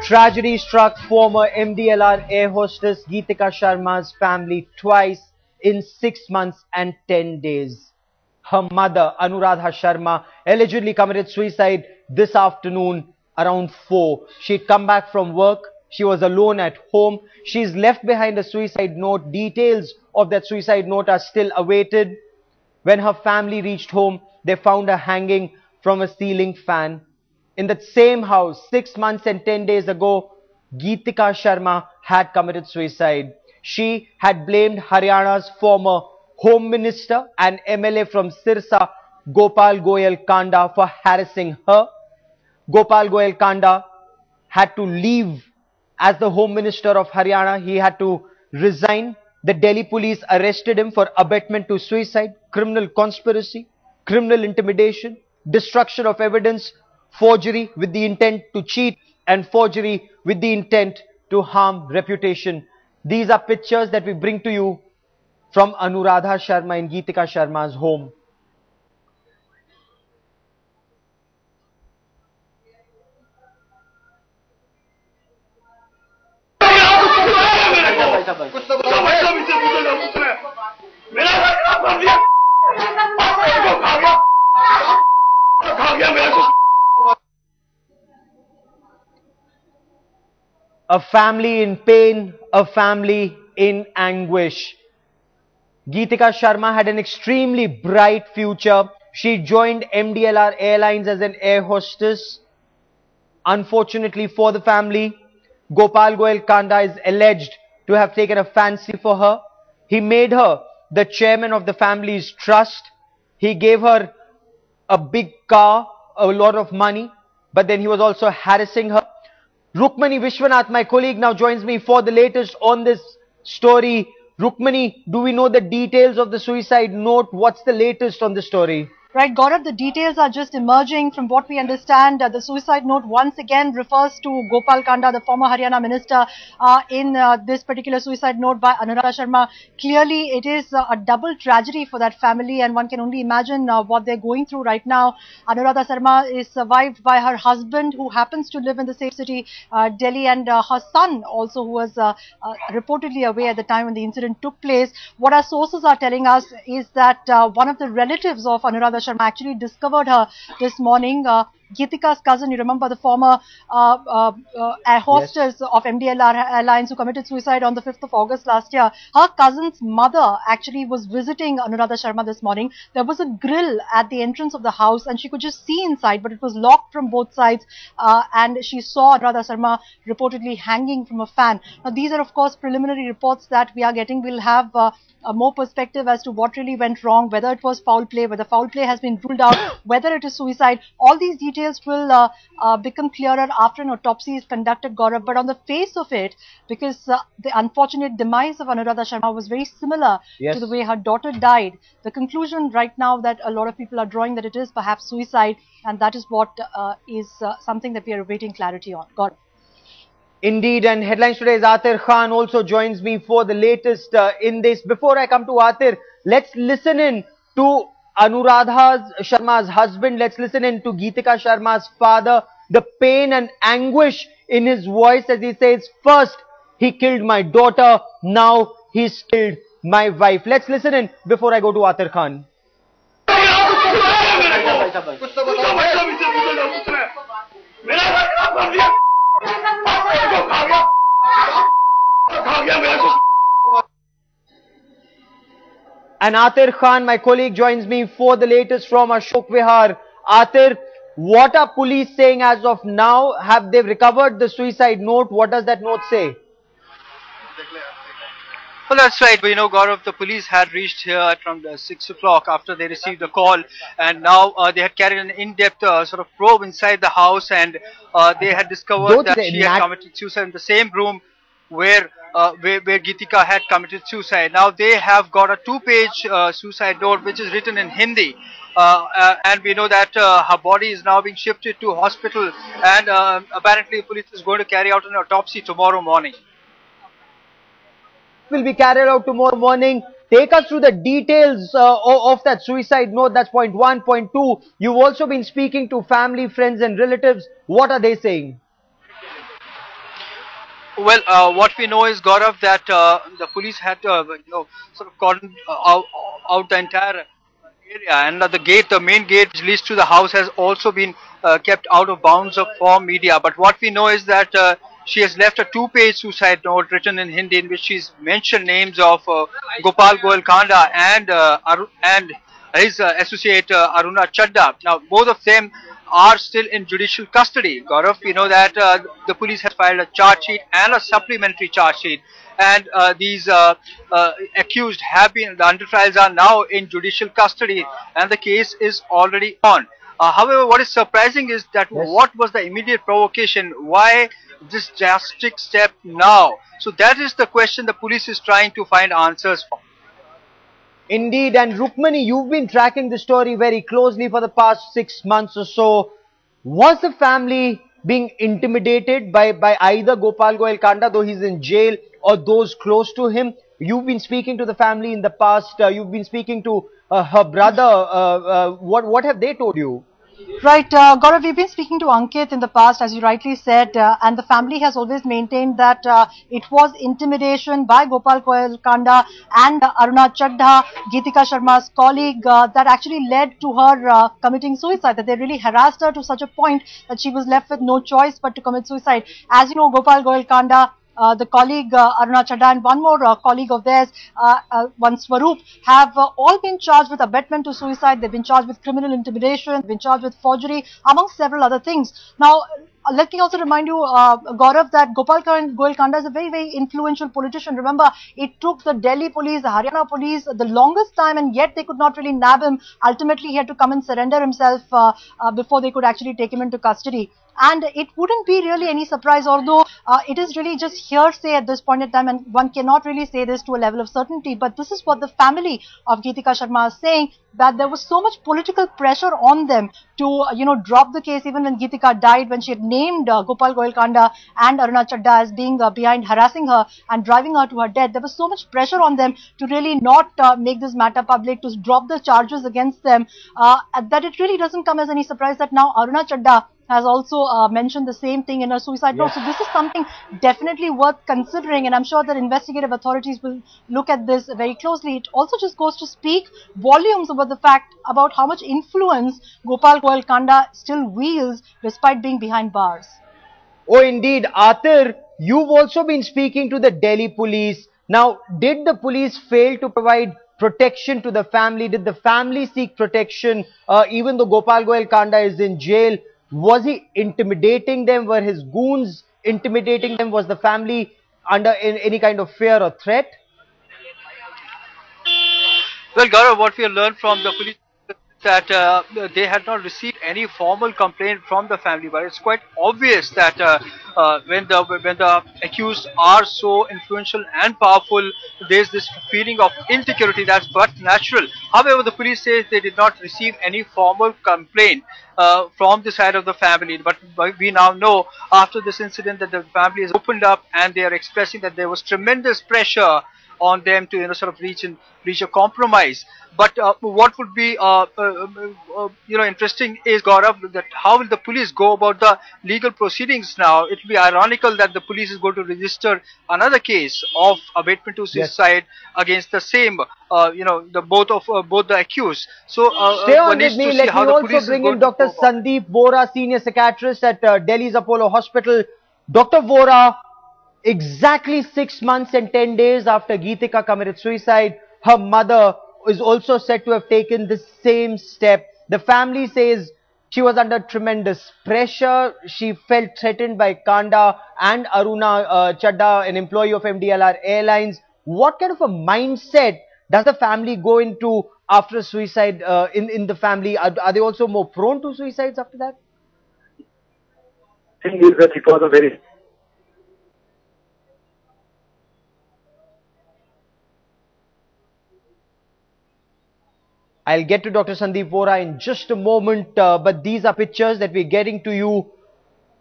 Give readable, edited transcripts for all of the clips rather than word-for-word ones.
Tragedy struck former MDLR air hostess Geetika Sharma's family twice in 6 months and 10 days. Her mother, Anuradha Sharma, allegedly committed suicide this afternoon around 4. She'd come back from work. She was alone at home. She's left behind a suicide note. Details of that suicide note are still awaited. When her family reached home, they found her hanging from a ceiling fan. In that same house, 6 months and 10 days ago, Geetika Sharma had committed suicide. She had blamed Haryana's former Home Minister and MLA from Sirsa, Gopal Goyal Kanda, for harassing her. Gopal Goyal Kanda had to leave as the Home Minister of Haryana. He had to resign. The Delhi police arrested him for abetment to suicide, criminal conspiracy, criminal intimidation, destruction of evidence, forgery with the intent to cheat, and forgery with the intent to harm reputation. These are pictures that we bring to you from Anuradha Sharma in Geetika Sharma's home. A family in pain, a family in anguish. Geetika Sharma had an extremely bright future. She joined MDLR Airlines as an air hostess. Unfortunately for the family, Gopal Goyal Kanda is alleged to have taken a fancy for her. He made her the chairman of the family's trust. He gave her a big car, a lot of money, but then he was also harassing her. Rukmani Vishwanath, my colleague, now joins me for the latest on this story. Rukmani, do we know the details of the suicide note? What's the latest on the story? Right, Gaurav, the details are just emerging. From what we understand, the suicide note once again refers to Gopal Kanda, the former Haryana minister. In this particular suicide note by Anuradha Sharma, clearly it is a double tragedy for that family, and one can only imagine what they're going through right now. Anuradha Sharma is survived by her husband, who happens to live in the same city, Delhi, and her son also, who was reportedly away at the time when the incident took place. What our sources are telling us is that one of the relatives of Anuradha Sharma actually discovered her this morning. Geetika's cousin, you remember, the former air hostess of MDLR Airlines who committed suicide on the 5th of August last year. Her cousin's mother actually was visiting Anuradha Sharma this morning. There was a grill at the entrance of the house and she could just see inside, but it was locked from both sides, and she saw Anuradha Sharma reportedly hanging from a fan. Now, these are of course preliminary reports that we are getting. We'll have more perspective as to what really went wrong, whether it was foul play, whether foul play has been ruled out, whether it is suicide. All these details will become clearer after an autopsy is conducted, Gaurav. But on the face of it, because the unfortunate demise of Anuradha Sharma was very similar to the way her daughter died, the conclusion right now that a lot of people are drawing that it is perhaps suicide, and that is what is something that we are awaiting clarity on. Gaurav. Indeed, and Headlines Today's Atir Khan also joins me for the latest in this. Before I come to Atir, let's listen in to Anuradha Sharma's husband. Let's listen in to Geetika Sharma's father. The pain and anguish in his voice as he says, first he killed my daughter, now he's killed my wife. Let's listen in before I go to Atir Khan. And Atir Khan, my colleague, joins me for the latest from Ashok Vihar. Atir, what are police saying as of now? Have they recovered the suicide note? What does that note say? Well, that's right. We know, Gaurav, the police had reached here at around 6 o'clock after they received a call, and now they had carried an in-depth sort of probe inside the house, and they had discovered that she had committed suicide in the same room where Geetika had committed suicide. Now they have got a 2-page suicide note which is written in Hindi, and we know that her body is now being shifted to hospital, and apparently police is going to carry out an autopsy tomorrow morning. Will be carried out tomorrow morning. Take us through the details of that suicide note. That's point one. Point two, you've also been speaking to family, friends and relatives. What are they saying? Well, what we know is, Gaurav, that the police had sort of cordoned out the entire area, and the gate, the main gate which leads to the house, has also been kept out of bounds of for media. But what we know is that she has left a two-page suicide note written in Hindi, in which she's mentioned names of Gopal Goyal Kanda and his associate Aruna Chadda. Now, both of them are still in judicial custody. Gaurav, we know that the police has filed a charge sheet and a supplementary charge sheet, and these accused have been, the under trials are now in judicial custody, and the case is already on. However, what is surprising is that Yes. what was the immediate provocation? Why this drastic step now? So that is the question the police is trying to find answers for. Indeed, and Rukmani, you've been tracking the story very closely for the past 6 months or so. Was the family being intimidated by either Gopal Goyal Kanda, though he's in jail, or those close to him? You've been speaking to the family in the past. You've been speaking to her brother. What have they told you? Right, Gaurav, we've been speaking to Ankit in the past, as you rightly said, and the family has always maintained that it was intimidation by Gopal Goyal Kanda and Aruna Chadha, Geetika Sharma's colleague, that actually led to her committing suicide, that they really harassed her to such a point that she was left with no choice but to commit suicide. As you know, Gopal Goyal Kanda, the colleague Aruna Chadha, and one more colleague of theirs, one Swaroop, have all been charged with abetment to suicide. They've been charged with criminal intimidation, been charged with forgery, among several other things. Now, let me also remind you, Gaurav, that Gopal Goyal Kanda is a very, very influential politician. Remember, it took the Delhi police, the Haryana police, the longest time, and yet they could not really nab him. Ultimately, he had to come and surrender himself before they could actually take him into custody. And it wouldn't be really any surprise, although it is really just hearsay at this point in time, and one cannot really say this to a level of certainty. But this is what the family of Geetika Sharma is saying, that there was so much political pressure on them to, drop the case, even when Geetika died, when she had named Gopal Goyal Kanda and Aruna Chadda as being behind harassing her and driving her to her death. There was so much pressure on them to really not make this matter public, to drop the charges against them, that it really doesn't come as any surprise that now Aruna Chadda has also mentioned the same thing in her suicide note. So this is something definitely worth considering, and I'm sure that investigative authorities will look at this very closely. It also just goes to speak volumes about the fact about how much influence Gopal Goyal Kanda still wields despite being behind bars. Oh, indeed. Atir, you've also been speaking to the Delhi police. Now, did the police fail to provide protection to the family? Did the family seek protection even though Gopal Goyal Kanda is in jail? Was he intimidating them? Were his goons intimidating them? Was the family under any kind of fear or threat? Well, Gaurav, what we have learned from the police is that they had not received any formal complaint from the family, but it's quite obvious that when the accused are so influential and powerful, there's this feeling of insecurity that's but natural. However, the police says they did not receive any formal complaint from the side of the family, but we now know after this incident that the family has opened up and they are expressing that there was tremendous pressure on them to sort of reach a compromise. But what would be interesting is, Gaurav, that how will the police go about the legal proceedings now? It will be ironical that the police is going to register another case of abatement to suicide against the same both the accused. So Stay on one with needs me. to see Let how me the also police is bring going in to Dr. go about it. Sandeep Vora, senior psychiatrist at Delhi's Apollo Hospital. Dr. Vora, exactly 6 months and 10 days after Geetika committed suicide, her mother is also said to have taken the same step. The family says she was under tremendous pressure. She felt threatened by Kanda and Aruna Chadda, an employee of MDLR Airlines. What kind of a mindset does the family go into after suicide in the family? Are they also more prone to suicides after that? Thing is that it was a very I'll get to Dr. Sandeep Vora in just a moment, but these are pictures that we're getting to you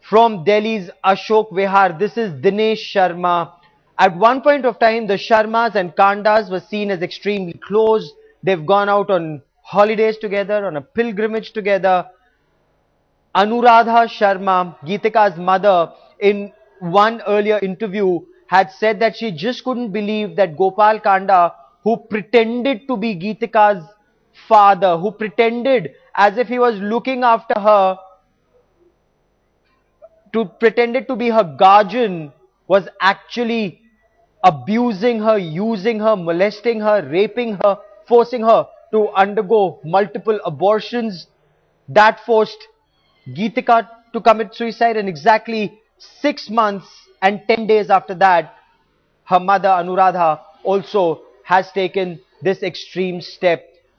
from Delhi's Ashok Vihar. This is Dinesh Sharma. At one point of time, the Sharmas and Kandas were seen as extremely close. They've gone out on holidays together, on a pilgrimage together. Anuradha Sharma, Geetika's mother, in one earlier interview had said that she just couldn't believe that Gopal Kanda, who pretended to be Geetika's father, who pretended as if he was looking after her, pretended to be her guardian, was actually abusing her, using her, molesting her, raping her, forcing her to undergo multiple abortions. That forced Geetika to commit suicide, and exactly 6 months and 10 days after that, her mother Anuradha also has taken this extreme step.